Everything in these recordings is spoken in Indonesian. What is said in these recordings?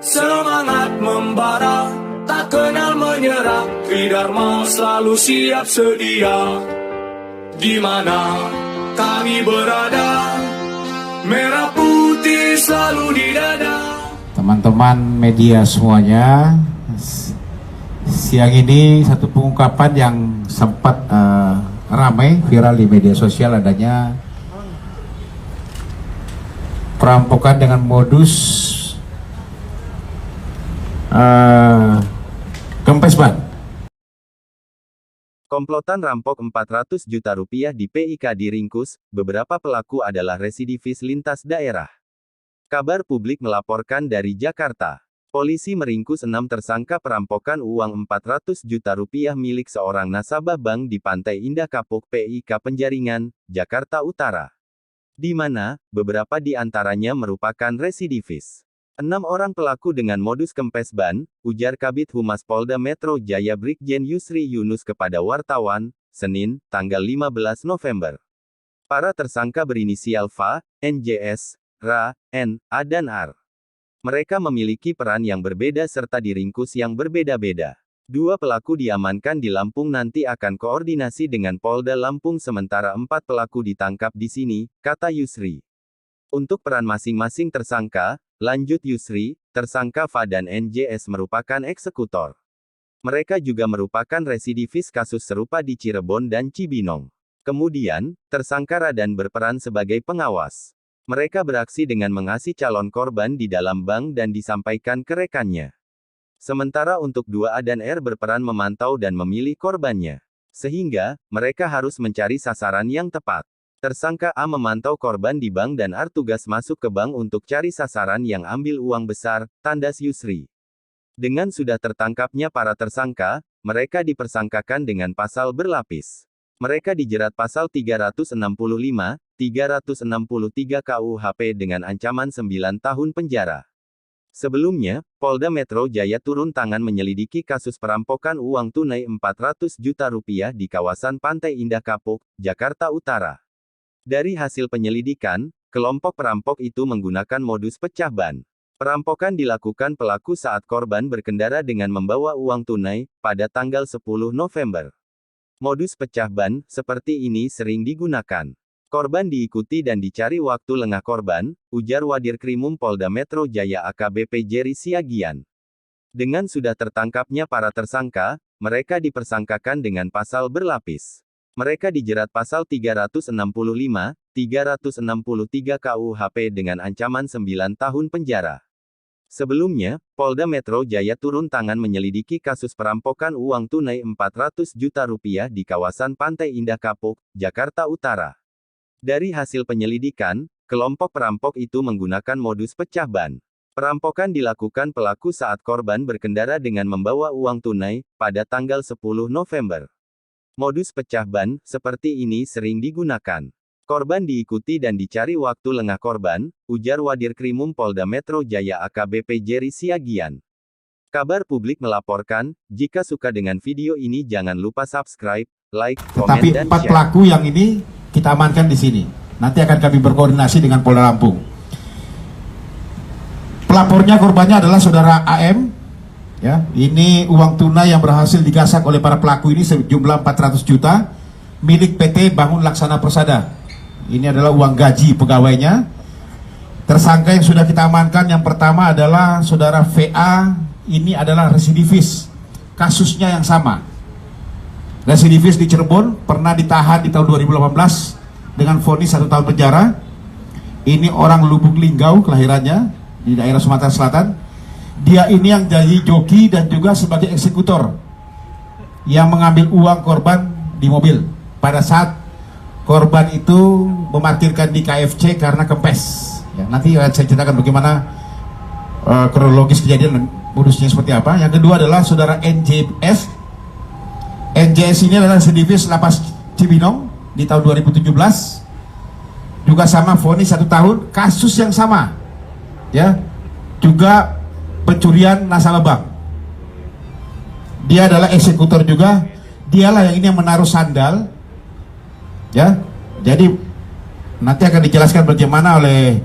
Semangat membara, tak kenal menyerah, Tridharma selalu siap sedia. Di mana kami berada, merah putih selalu di dada. Teman-teman media semuanya, siang ini satu pengungkapan yang sempat ramai viral di media sosial, adanya perampokan dengan modus kempes ban. Komplotan rampok 400 juta rupiah di PIK diringkus, beberapa pelaku adalah residivis lintas daerah. Kabar Publik melaporkan dari Jakarta. Polisi meringkus 6 tersangka perampokan uang 400 juta rupiah milik seorang nasabah bank di Pantai Indah Kapuk PIK Penjaringan, Jakarta Utara. Di mana, beberapa di antaranya merupakan residivis. 6 orang pelaku dengan modus kempes ban, ujar Kabid Humas Polda Metro Jaya Brigjen Yusri Yunus kepada wartawan, Senin, tanggal 15 November. Para tersangka berinisial FA, NJS, RA, N, A dan R. Mereka memiliki peran yang berbeda serta diringkus yang berbeda-beda. 2 pelaku diamankan di Lampung, nanti akan koordinasi dengan Polda Lampung, sementara 4 pelaku ditangkap di sini, kata Yusri. Untuk peran masing-masing tersangka, lanjut Yusri, tersangka FA dan NJS merupakan eksekutor. Mereka juga merupakan residivis kasus serupa di Cirebon dan Cibinong. Kemudian, tersangka Radan berperan sebagai pengawas. Mereka beraksi dengan mengasih calon korban di dalam bank dan disampaikan ke rekannya. Sementara untuk 2A dan R berperan memantau dan memilih korbannya. Sehingga, mereka harus mencari sasaran yang tepat. Tersangka A memantau korban di bank dan R tugas masuk ke bank untuk cari sasaran yang ambil uang besar, tandas Yusri. Dengan sudah tertangkapnya para tersangka, mereka dipersangkakan dengan pasal berlapis. Mereka dijerat pasal 365, 363 KUHP dengan ancaman 9 tahun penjara. Sebelumnya, Polda Metro Jaya turun tangan menyelidiki kasus perampokan uang tunai 400 juta rupiah di kawasan Pantai Indah Kapuk, Jakarta Utara. Dari hasil penyelidikan, kelompok perampok itu menggunakan modus pecah ban. Perampokan dilakukan pelaku saat korban berkendara dengan membawa uang tunai, pada tanggal 10 November. Modus pecah ban, seperti ini sering digunakan. Korban diikuti dan dicari waktu lengah korban, ujar Wadir Krimum Polda Metro Jaya AKBP Jerry Siagian. Dengan sudah tertangkapnya para tersangka, mereka dipersangkakan dengan pasal berlapis. Mereka dijerat pasal 365, 363 KUHP dengan ancaman 9 tahun penjara. Sebelumnya, Polda Metro Jaya turun tangan menyelidiki kasus perampokan uang tunai 400 juta rupiah di kawasan Pantai Indah Kapuk, Jakarta Utara. Dari hasil penyelidikan, kelompok perampok itu menggunakan modus pecah ban. Perampokan dilakukan pelaku saat korban berkendara dengan membawa uang tunai, pada tanggal 10 November. Modus pecah ban, seperti ini sering digunakan. Korban diikuti dan dicari waktu lengah korban, ujar Wadir Krimum Polda Metro Jaya AKBP Jerry Siagian. Kabar Publik melaporkan, jika suka dengan video ini jangan lupa subscribe, like, komen dan share. Tetapi 4 pelaku yang ini kita amankan di sini. Nanti akan kami berkoordinasi dengan Polda Lampung. Pelapornya korbannya adalah saudara AM. Ya, ini uang tunai yang berhasil digasak oleh para pelaku ini sejumlah 400 juta milik PT Bangun Laksana Persada. Ini adalah uang gaji pegawainya. Tersangka yang sudah kita amankan yang pertama adalah saudara VA, ini adalah residivis. Kasusnya yang sama. Residivis di Cirebon, pernah ditahan di tahun 2018 dengan vonis 1 tahun penjara. Ini orang Lubuk Linggau kelahirannya di daerah Sumatera Selatan. Dia ini yang jadi joki dan juga sebagai eksekutor yang mengambil uang korban di mobil pada saat korban itu memarkirkan di KFC karena kempes. Ya, nanti saya ceritakan bagaimana kronologis kejadian modusnya seperti apa. Yang kedua adalah saudara NJS. NJS ini adalah residivis lapas Cibinong di tahun 2017. Juga sama vonis 1 tahun, kasus yang sama. Ya, juga pencurian nasabah bank. Dia adalah eksekutor juga. Dialah yang ini yang menaruh sandal. Ya, jadi nanti akan dijelaskan bagaimana oleh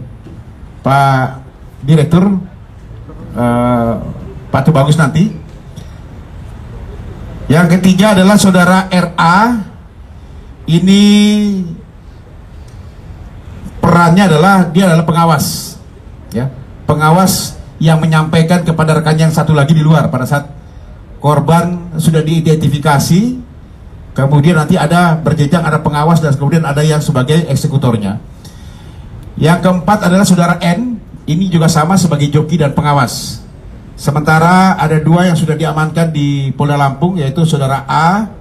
Pak Direktur Pak Tubagus nanti. Yang ketiga adalah saudara RA. Ini perannya adalah dia adalah pengawas, ya, pengawas yang menyampaikan kepada rekannya yang satu lagi di luar pada saat korban sudah diidentifikasi. Kemudian nanti ada berjenjang, ada pengawas dan kemudian ada yang sebagai eksekutornya. Yang keempat adalah saudara N. Ini juga sama sebagai joki dan pengawas. Sementara ada dua yang sudah diamankan di Polda Lampung, yaitu saudara A.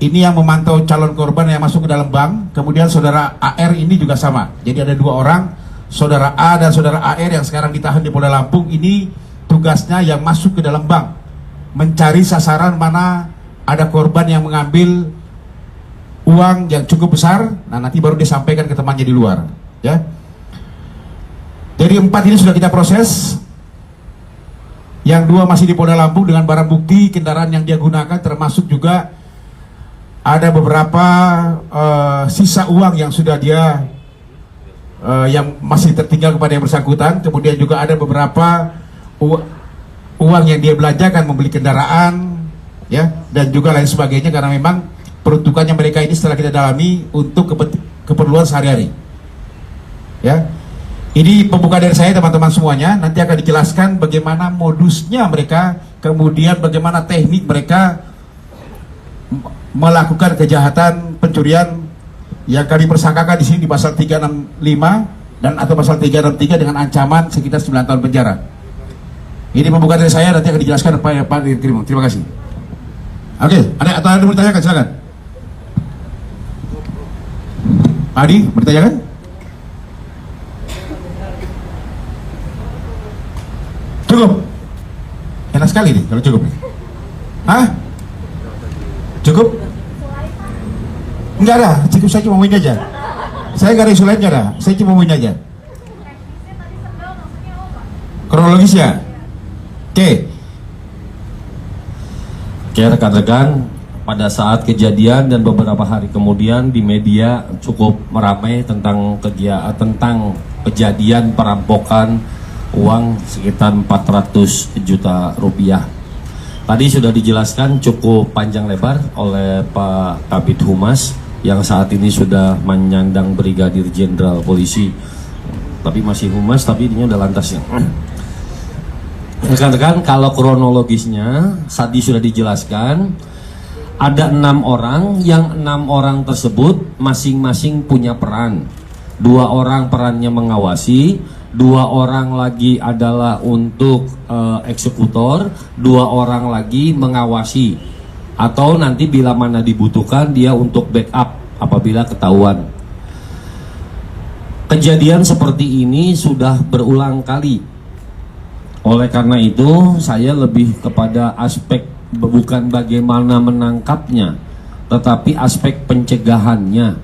Ini yang memantau calon korban yang masuk ke dalam bank. Kemudian saudara AR ini juga sama. Jadi ada dua orang, saudara A dan saudara AR yang sekarang ditahan di Polda Lampung. Ini tugasnya yang masuk ke dalam bank, mencari sasaran mana ada korban yang mengambil uang yang cukup besar. Nah, nanti baru disampaikan ke temannya di luar, ya. Jadi 4 ini sudah kita proses. Yang 2 masih di Polda Lampung dengan barang bukti kendaraan yang dia gunakan, termasuk juga ada beberapa sisa uang yang sudah dia yang masih tertinggal kepada yang bersangkutan. Kemudian juga ada beberapa uang yang dia belanjakan membeli kendaraan, ya, dan juga lain sebagainya, karena memang peruntukannya mereka ini setelah kita dalami untuk keperluan sehari-hari, ya. Ini pembuka dari saya, teman-teman semuanya. Nanti akan dijelaskan bagaimana modusnya mereka, kemudian bagaimana teknik mereka melakukan kejahatan pencurian yang kami persangkakan di sini di pasal 365 dan atau pasal 363 dengan ancaman sekitar 9 tahun penjara. Ini pembukaan dari saya, nanti akan dijelaskan Pak Dirkrim. Terima kasih. Oke, ada yang bertanya, silakan. Adi, bertanya kan? Cukup? Enak sekali nih kalau cukup. Hah? Cukup? Enggak ada, cukup, saya cuma ini aja. Saya nggak ada isu lain, nggak ada. Saya cuma ini aja. Kronologis ya? Oke. Oke, rekan-rekan, pada saat kejadian dan beberapa hari kemudian di media cukup meramai tentang kejadian perampokan uang sekitar 400 juta rupiah. Tadi sudah dijelaskan cukup panjang lebar oleh Pak Kabid Humas yang saat ini sudah menyandang Brigadir Jenderal Polisi, tapi masih Humas, tapi ini udah lantas ya. Rekan-rekan, kalau kronologisnya tadi sudah dijelaskan, ada 6 orang, yang 6 orang tersebut masing-masing punya peran. 2 orang perannya mengawasi, 2 orang lagi adalah untuk eksekutor, 2 orang lagi mengawasi, atau nanti bila mana dibutuhkan dia untuk backup apabila ketahuan. Kejadian seperti ini sudah berulang kali. Oleh karena itu, saya lebih kepada aspek bukan bagaimana menangkapnya, tetapi aspek pencegahannya.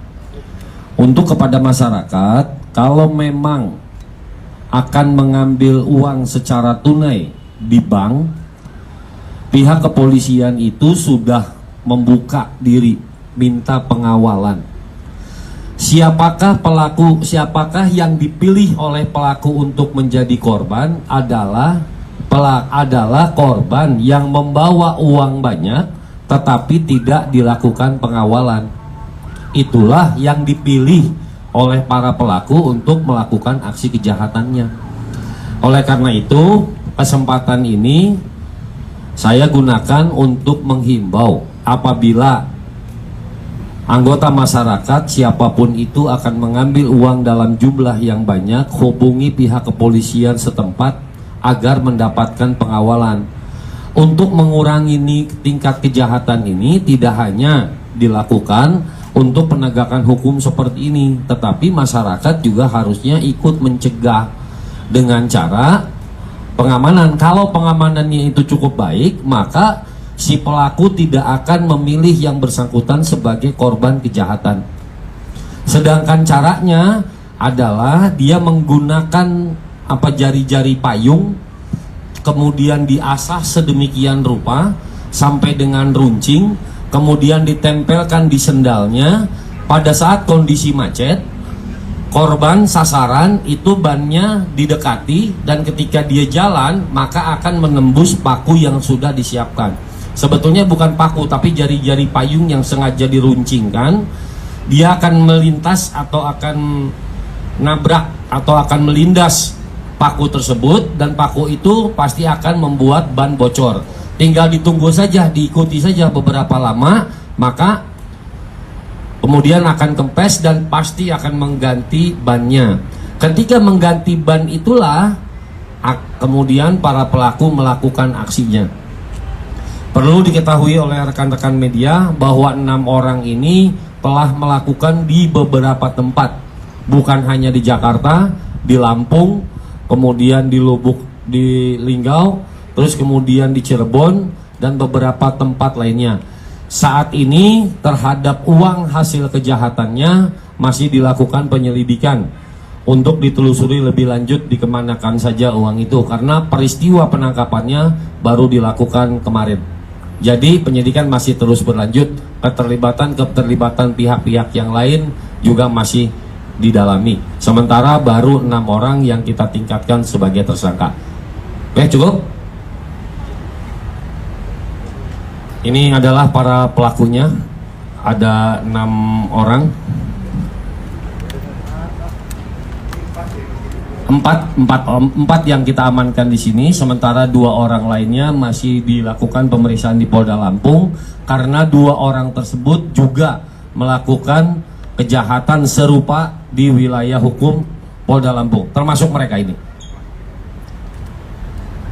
Untuk kepada masyarakat, kalau memang akan mengambil uang secara tunai di bank, pihak kepolisian itu sudah membuka diri, minta pengawalan. Siapakah pelaku, siapakah yang dipilih oleh pelaku untuk menjadi korban adalah korban yang membawa uang banyak tetapi tidak dilakukan pengawalan. Itulah yang dipilih oleh para pelaku untuk melakukan aksi kejahatannya. Oleh karena itu, kesempatan ini saya gunakan untuk menghimbau apabila anggota masyarakat siapapun itu akan mengambil uang dalam jumlah yang banyak, hubungi pihak kepolisian setempat agar mendapatkan pengawalan. Untuk mengurangi tingkat kejahatan ini tidak hanya dilakukan untuk penegakan hukum seperti ini, tetapi masyarakat juga harusnya ikut mencegah dengan cara pengamanan. Kalau pengamanannya itu cukup baik, maka si pelaku tidak akan memilih yang bersangkutan sebagai korban kejahatan. Sedangkan caranya adalah dia menggunakan jari-jari payung, kemudian diasah sedemikian rupa sampai dengan runcing, kemudian ditempelkan di sendalnya. Pada saat kondisi macet, korban sasaran itu bannya didekati, dan ketika dia jalan maka akan menembus paku yang sudah disiapkan. Sebetulnya bukan paku tapi jari-jari payung yang sengaja diruncingkan. Dia akan melintas atau akan nabrak atau akan melindas paku tersebut, dan paku itu pasti akan membuat ban bocor. Tinggal ditunggu saja, diikuti saja beberapa lama, maka kemudian akan kempes dan pasti akan mengganti bannya. Ketika mengganti ban itulah kemudian para pelaku melakukan aksinya. Perlu diketahui oleh rekan-rekan media bahwa 6 orang ini telah melakukan di beberapa tempat, bukan hanya di Jakarta, di Lampung, kemudian di Lubuk, di Linggau, terus kemudian di Cirebon, dan beberapa tempat lainnya. Saat ini terhadap uang hasil kejahatannya masih dilakukan penyelidikan untuk ditelusuri lebih lanjut dikemanakan saja uang itu, karena peristiwa penangkapannya baru dilakukan kemarin. Jadi penyidikan masih terus berlanjut, keterlibatan pihak-pihak yang lain juga masih didalami. Sementara baru 6 orang yang kita tingkatkan sebagai tersangka. Oke, cukup? Ini adalah para pelakunya. Ada 6 orang. Empat yang kita amankan di sini, sementara 2 orang lainnya masih dilakukan pemeriksaan di Polda Lampung karena 2 orang tersebut juga melakukan kejahatan serupa di wilayah hukum Polda Lampung, termasuk mereka ini.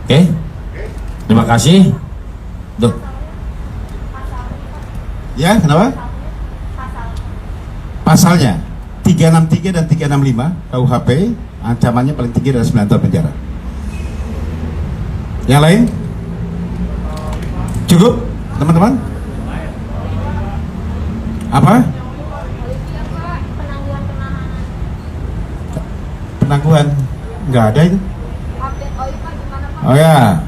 Oke, terima kasih. Duh. Ya, kenapa? Pasalnya 363 dan 365 KUHP, ancamannya paling tinggi adalah 9 tahun penjara. Yang lain? Cukup, teman-teman? Apa? Penangguhan? Nggak ada itu. Oh ya,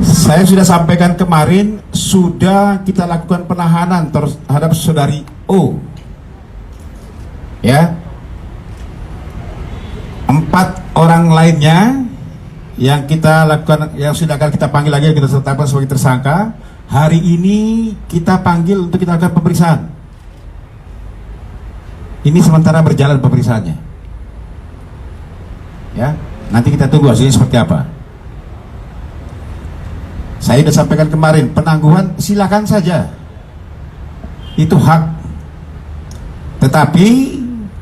saya sudah sampaikan kemarin, sudah kita lakukan penahanan terhadap saudari O. Ya, 4 orang lainnya yang kita lakukan, yang sudah akan kita panggil lagi, kita tetapkan sebagai tersangka. Hari ini kita panggil untuk kita lakukan pemeriksaan. Ini sementara berjalan pemeriksaannya. Ya, nanti kita tunggu hasilnya seperti apa. Saya sudah sampaikan kemarin, penangguhan silakan saja, itu hak. Tetapi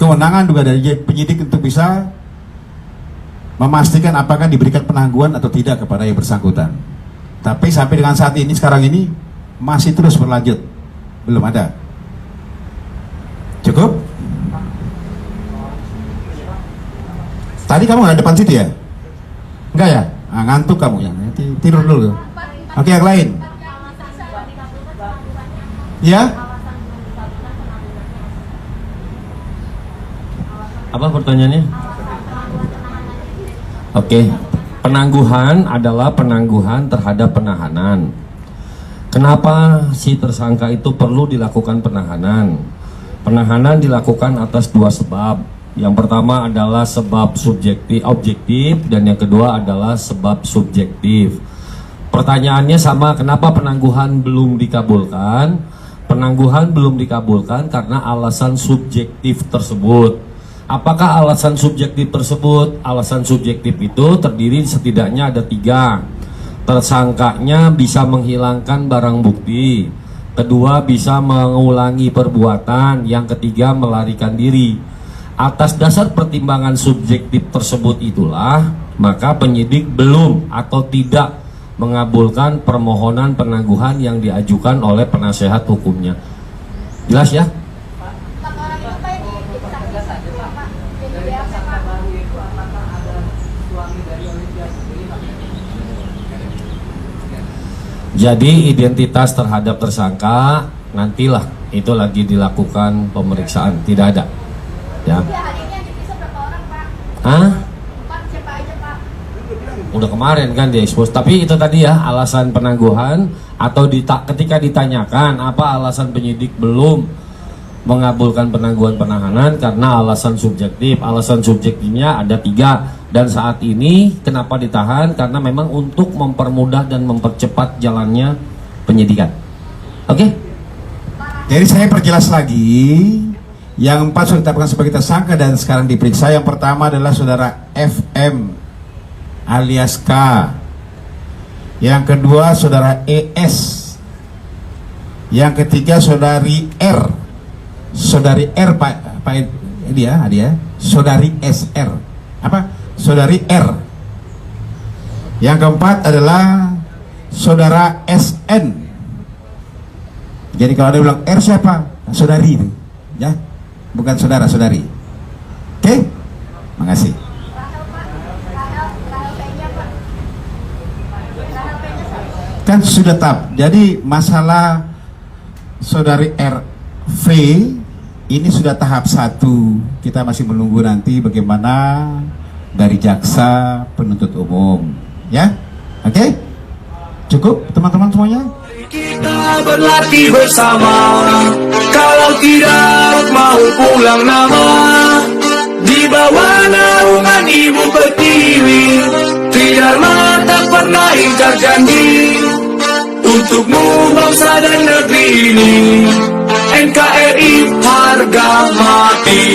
kewenangan juga dari penyidik untuk bisa memastikan apakah diberikan penangguhan atau tidak kepada yang bersangkutan. Tapi sampai dengan saat ini, sekarang ini masih terus berlanjut, belum ada. Cukup? Tadi kamu nggak depan situ ya? Enggak ya? Nah, ngantuk kamu ya? Tidur dulu. Oke, yang lain? Ya? Apa pertanyaannya? Oke, penangguhan adalah penangguhan terhadap penahanan. Kenapa si tersangka itu perlu dilakukan penahanan? Penahanan dilakukan atas 2 sebab. Yang pertama adalah sebab objektif, dan yang kedua adalah sebab subjektif. Pertanyaannya sama, kenapa penangguhan belum dikabulkan? Penangguhan belum dikabulkan karena alasan subjektif tersebut. Apakah alasan subjektif tersebut? Alasan subjektif itu terdiri setidaknya ada 3. Tersangkanya bisa menghilangkan barang bukti, kedua bisa mengulangi perbuatan, yang ketiga melarikan diri. Atas dasar pertimbangan subjektif tersebut itulah, maka penyidik belum atau tidak mengabulkan permohonan penangguhan yang diajukan oleh penasehat hukumnya. Jelas ya? Jadi identitas terhadap tersangka nantilah itu lagi dilakukan pemeriksaan, tidak ada. Ya. Hah? Udah kemarin kan dia expose. Tapi itu tadi ya alasan penangguhan, atau ketika ditanyakan apa alasan penyidik belum mengabulkan penangguhan penahanan karena alasan subjektif. Alasan subjektifnya ada 3, dan saat ini kenapa ditahan? Karena memang untuk mempermudah dan mempercepat jalannya penyidikan. Oke? Jadi saya perjelas lagi, yang 4 sudah ditetapkan sebagai tersangka dan sekarang diperiksa. Yang pertama adalah saudara FM alias K. Yang kedua saudara ES. Yang ketiga saudari R. Saudari R Pak dia, saudari SR. Apa? Saudari R. Yang keempat adalah saudara SN. Jadi kalau ada bilang R siapa? Saudari itu, ya, bukan saudara, saudari. Oke, makasih. Kan sudah tap. Jadi masalah saudari RV ini sudah tahap 1. Kita masih menunggu nanti bagaimana dari jaksa penuntut umum, ya. Oke, cukup teman-teman semuanya. Kita berlatih bersama, kalau tidak mau pulang nama, di bawah naungan Ibu Pertiwi, Tridharma tak pernah ingkar janji, untukmu bangsa dan negeri ini, NKRI harga mati.